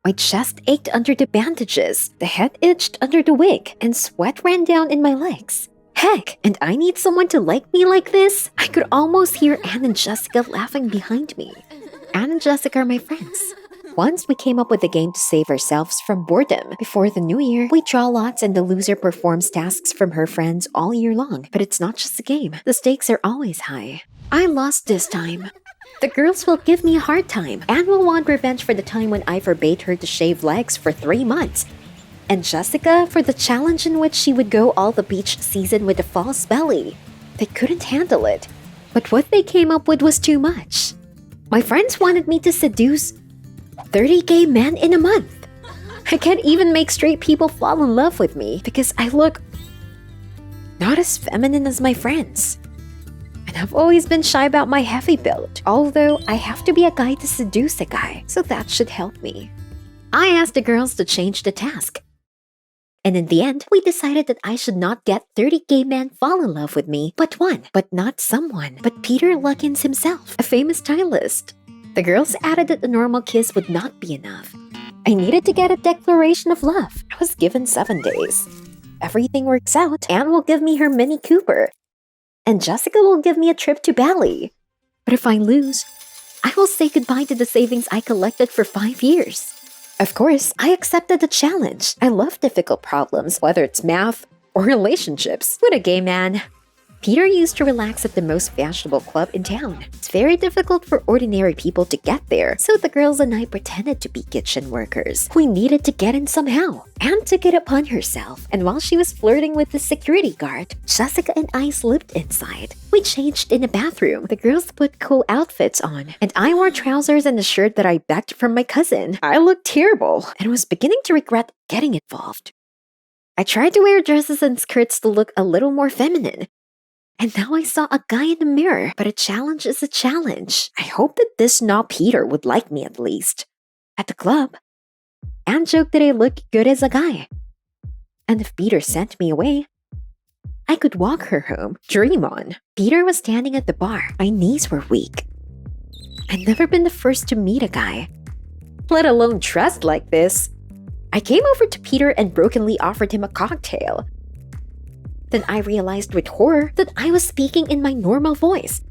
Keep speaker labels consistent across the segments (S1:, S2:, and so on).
S1: My chest ached under the bandages, the head itched under the wig, and sweat ran down in my legs. Heck, and I need someone to like me like this? I could almost hear Anne and Jessica laughing behind me. Anne and Jessica are my friends. Once we came up with a game to save ourselves from boredom. Before the new year, we draw lots and the loser performs tasks from her friends all year long. But it's not just a game. The stakes are always high. I lost this time. The girls will give me a hard time. Anne will want revenge for the time when I forbade her to shave legs for 3 months. And Jessica for the challenge in which she would go all the beach season with a false belly. They couldn't handle it. But what they came up with was too much. My friends wanted me to seduce 30 gay men in a month. I can't even make straight people fall in love with me because I look not as feminine as my friends. And I've always been shy about my heavy build, although I have to be a guy to seduce a guy, so that should help me. I asked the girls to change the task. And in the end, we decided that I should not get 30 gay men fall in love with me, but one, but not someone, but Peter Luggins himself, a famous stylist. The girls added that a normal kiss would not be enough. I needed to get a declaration of love. I was given 7 days. Everything works out, Anne will give me her Mini Cooper, and Jessica will give me a trip to Bali. But if I lose, I will say goodbye to the savings I collected for 5 years. Of course, I accepted the challenge. I love difficult problems, whether it's math or relationships with a gay man. Peter used to relax at the most fashionable club in town. It's very difficult for ordinary people to get there, so the girls and I pretended to be kitchen workers. We needed to get in somehow. Anne took it upon herself, and while she was flirting with the security guard, Jessica and I slipped inside. We changed in the bathroom. The girls put cool outfits on, and I wore trousers and a shirt that I begged from my cousin. I looked terrible, and was beginning to regret getting involved. I tried to wear dresses and skirts to look a little more feminine. And now I saw a guy in the mirror, but a challenge is a challenge. I hope that this snob Peter would like me at least. At the club, Anne joked that I look good as a guy. And if Peter sent me away, I could walk her home. Dream on. Peter was standing at the bar. My knees were weak. I'd never been the first to meet a guy, let alone dressed like this. I came over to Peter and brokenly offered him a cocktail. Then I realized with horror that I was speaking in my normal voice.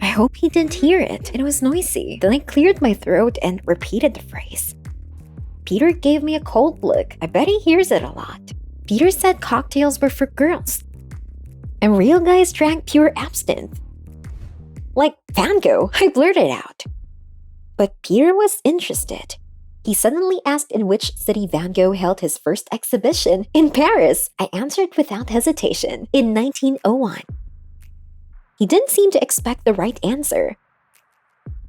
S1: I hope he didn't hear it. It was noisy. Then I cleared my throat and repeated the phrase. Peter gave me a cold look. I bet he hears it a lot. Peter said cocktails were for girls, and real guys drank pure absinthe. Like Van Gogh, I blurted out. But Peter was interested. He suddenly asked in which city Van Gogh held his first exhibition. In Paris, I answered without hesitation, in 1901. He didn't seem to expect the right answer.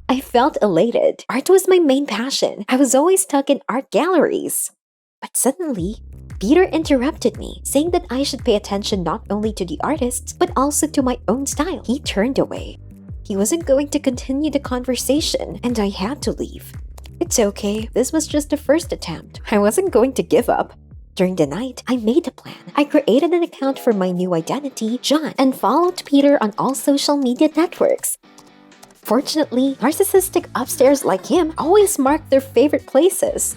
S1: I felt elated. Art was my main passion. I was always stuck in art galleries. But suddenly, Peter interrupted me, saying that I should pay attention not only to the artists, but also to my own style. He turned away. He wasn't going to continue the conversation, and I had to leave. It's okay, this was just the first attempt. I wasn't going to give up. During the night, I made a plan. I created an account for my new identity, John, and followed Peter on all social media networks. Fortunately, narcissistic upstairs like him always mark their favorite places.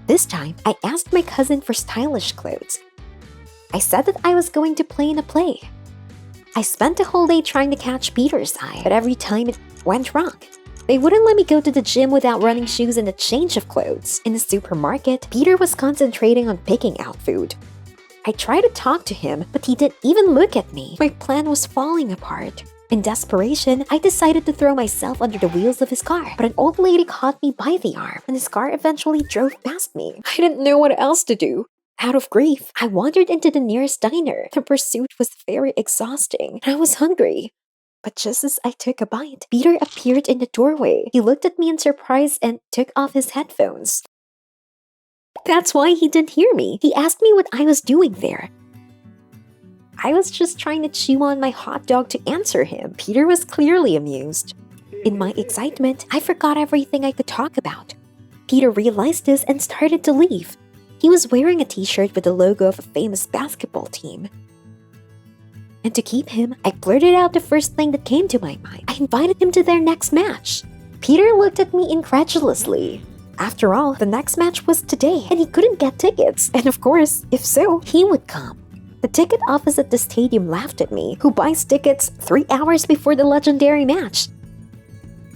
S1: This time, I asked my cousin for stylish clothes. I said that I was going to play in a play. I spent the whole day trying to catch Peter's eye, but every time it went wrong. They wouldn't let me go to the gym without running shoes and a change of clothes. In the supermarket, Peter was concentrating on picking out food. I tried to talk to him, but he didn't even look at me. My plan was falling apart. In desperation, I decided to throw myself under the wheels of his car, but an old lady caught me by the arm, and his car eventually drove past me. I didn't know what else to do. Out of grief, I wandered into the nearest diner. The pursuit was very exhausting, and I was hungry. But just as I took a bite, Peter appeared in the doorway. He looked at me in surprise and took off his headphones. That's why he didn't hear me. He asked me what I was doing there. I was just trying to chew on my hot dog to answer him. Peter was clearly amused. In my excitement, I forgot everything I could talk about. Peter realized this and started to leave. He was wearing a t-shirt with the logo of a famous basketball team. And to keep him, I blurted out the first thing that came to my mind. I invited him to their next match. Peter looked at me incredulously. After all, the next match was today, and he couldn't get tickets. And of course, if so, he would come. The ticket office at the stadium laughed at me. Who buys tickets 3 hours before the legendary match?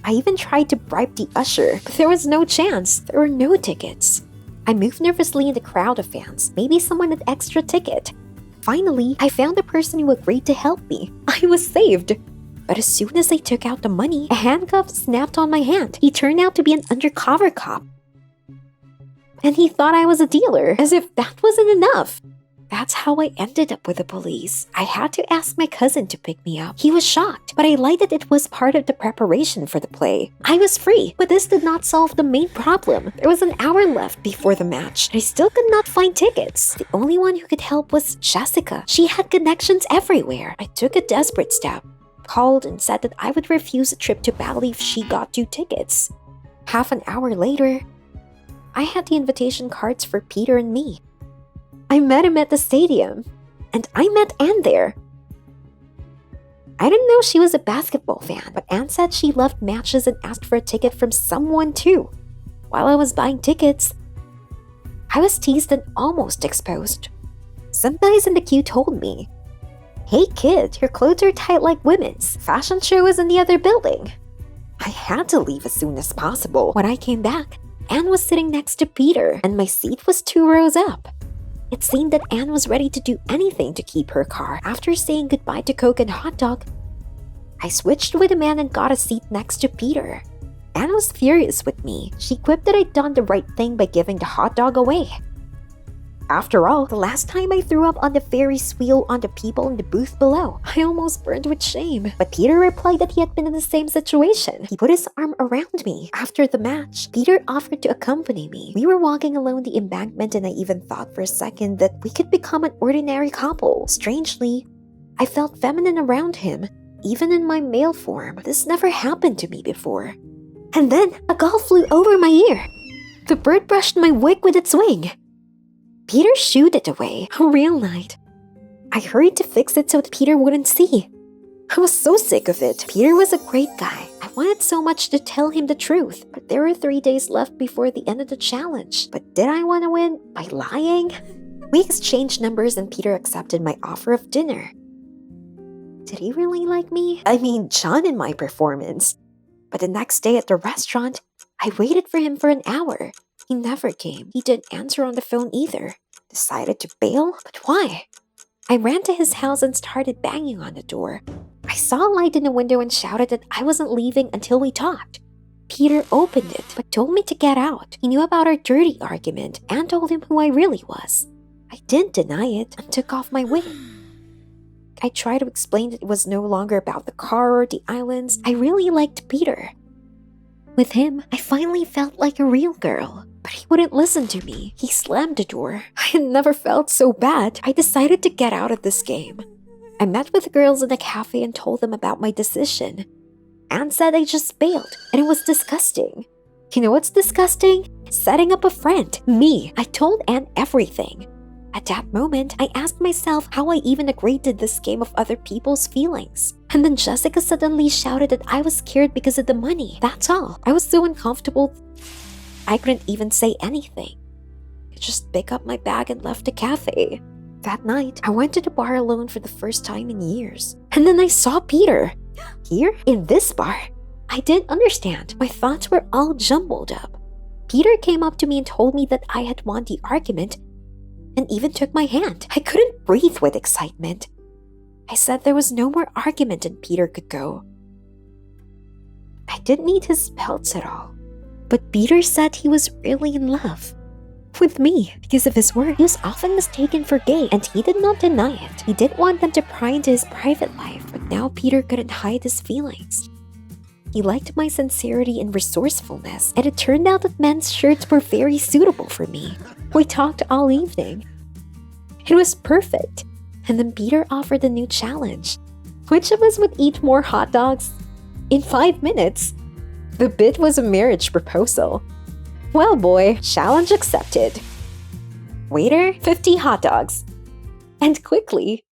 S1: I even tried to bribe the usher, but there was no chance. There were no tickets. I moved nervously in the crowd of fans. Maybe someone had extra ticket. Finally, I found a person who agreed to help me. I was saved. But as soon as I took out the money, a handcuff snapped on my hand. He turned out to be an undercover cop. And he thought I was a dealer, as if that wasn't enough. That's how I ended up with the police. I had to ask my cousin to pick me up. He was shocked, but I lied that it was part of the preparation for the play. I was free, but this did not solve the main problem. There was an hour left before the match. I still could not find tickets. The only one who could help was Jessica. She had connections everywhere. I took a desperate step, called and said that I would refuse a trip to Bali if she got 2 tickets. Half an hour later, I had the invitation cards for Peter and me. I met him at the stadium, and I met Anne there. I didn't know she was a basketball fan, but Anne said she loved matches and asked for a ticket from someone too. While I was buying tickets, I was teased and almost exposed. Some guys in the queue told me, "Hey kid, your clothes are tight like women's. Fashion show is in the other building." I had to leave as soon as possible. When I came back, Anne was sitting next to Peter, and my seat was 2 rows up. It seemed that Anne was ready to do anything to keep her car. After saying goodbye to Coke and hot dog, I switched with a man and got a seat next to Peter. Anne was furious with me. She quipped that I'd done the right thing by giving the hot dog away. After all, the last time I threw up on the Ferris wheel on the people in the booth below, I almost burned with shame. But Peter replied that he had been in the same situation. He put his arm around me. After the match, Peter offered to accompany me. We were walking along the embankment and I even thought for a second that we could become an ordinary couple. Strangely, I felt feminine around him, even in my male form. This never happened to me before. And then, a gull flew over my ear. The bird brushed my wig with its wing. Peter shooed it away. A real night. I hurried to fix it so that Peter wouldn't see. I was so sick of it. Peter was a great guy. I wanted so much to tell him the truth, but there were 3 days left before the end of the challenge. But did I want to win by lying? We exchanged numbers and Peter accepted my offer of dinner. Did he really like me? I mean, John in my performance. But the next day at the restaurant, I waited for him for an hour. He never came. He didn't answer on the phone either. Decided to bail? But why? I ran to his house and started banging on the door. I saw a light in the window and shouted that I wasn't leaving until we talked. Peter opened it, but told me to get out. He knew about our dirty argument and told him who I really was. I didn't deny it and took off my wig. I tried to explain that it was no longer about the car or the islands. I really liked Peter. With him, I finally felt like a real girl. But he wouldn't listen to me. He slammed the door. I had never felt so bad. I decided to get out of this game. I met with the girls in a cafe and told them about my decision. Anne said I just bailed, and it was disgusting. You know what's disgusting? Setting up a friend. Me. I told Anne everything. At that moment, I asked myself how I even agreed to this game of other people's feelings. And then Jessica suddenly shouted that I was scared because of the money. That's all. I was so uncomfortable, I couldn't even say anything. I just picked up my bag and left the cafe. That night, I went to the bar alone for the first time in years. And then I saw Peter. Here? In this bar? I didn't understand. My thoughts were all jumbled up. Peter came up to me and told me that I had won the argument and even took my hand. I couldn't breathe with excitement. I said there was no more argument and Peter could go. I didn't need his pelts at all. But Peter said he was really in love with me because of his work. He was often mistaken for gay and he did not deny it. He didn't want them to pry into his private life, but now Peter couldn't hide his feelings. He liked my sincerity and resourcefulness, and it turned out that men's shirts were very suitable for me. We talked all evening. It was perfect. And then Peter offered a new challenge. Which of us would eat more hot dogs in 5 minutes? The bid was a marriage proposal. Well, boy, challenge accepted. Waiter, 50 hot dogs. And quickly,